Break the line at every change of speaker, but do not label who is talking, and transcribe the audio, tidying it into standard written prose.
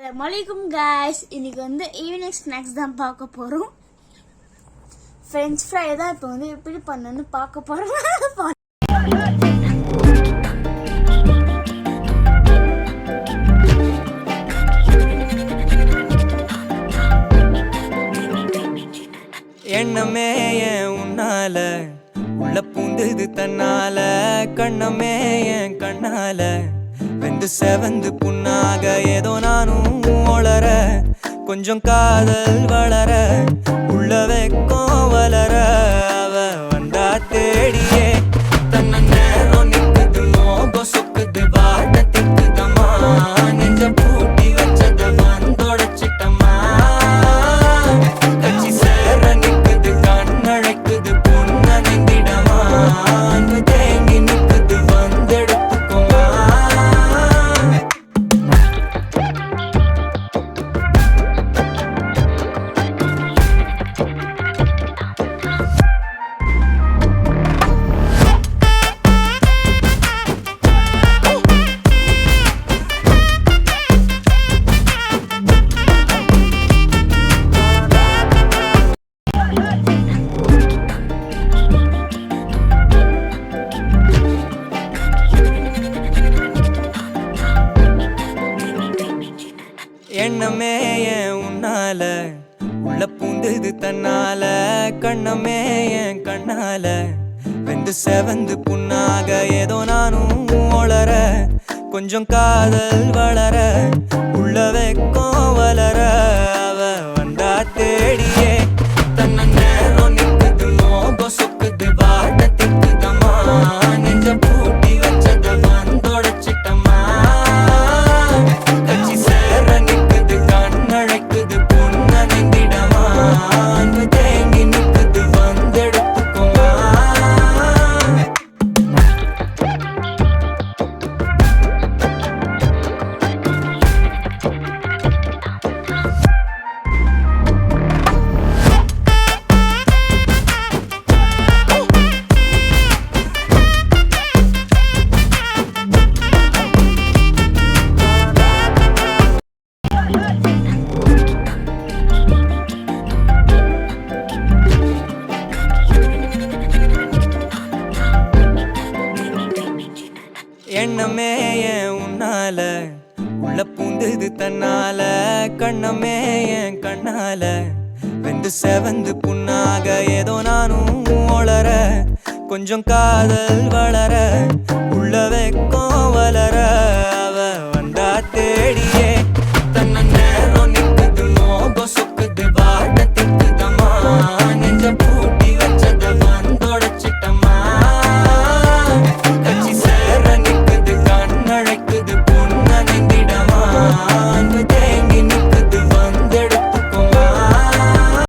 Assalamualaikum guys. இன்னைக்கு வந்து evening snacks தான் பார்க்க போறோம். French fry தான் இப்போ வந்து எப்படி பண்ணனும்னு பார்க்க போறோம்.
எண்ணமே ஏன் உன்னால உள்ள பூந்தது தன்னால கண்ணமே என் கண்ணால வெந்து செவந்து புண்ணாக ஏதோ நானும் ஒளர கொஞ்சம் காதல் வளர உள்ள வெக்கம் வளர அவ வந்தா தேடியே தன்ன நேரம் நிக்குது மோகம் சொக்குது வாட திக்குதம்மா நெஞ்ச பூட்டி வச்சத வந்தொடச்சிட்டம்மா கட்சி சேர நிக்குது கண்ணழைக்குது பொண்ண நிந்திடமா அன்பு தேங்கி நிக்குது வந்தெடுத்துக்கோமா எண்ணமே ஏன் உன்னால உள்ள பூந்தது தன்னால கண்ணமே என் கண்ணால வெந்து செவந்து புண்ணாக ஏதோ நானும் ஒளர கொஞ்சம் காதல் வளர உள்ள வெக்கம் வளர அவ வந்தா தேடியே தன்ன நேரம் நிக்குது மோகம் சொக்குது வாட திக்குதம்மா நெஞ்ச பூட்டி வச்சத வந்தொடச்சிட்டம்மா கட்சி சேர நிக்குது கண்ணழைக்குது பொண்ண நிந்திடமா அன்பு தேங்கி நிக்குது வந்தெடுத்துக்கோமா எண்ணமே ஏன் உன்னால உள்ள பூந்தது தன்னால கண்ணமே என் கண்ணால வெந்து செவந்து புண்ணாக ஏதோ நானும் ஒளர கொஞ்சம் காதல் வளர உள்ள வெக்கம் வளர அவ வந்தா தேடியே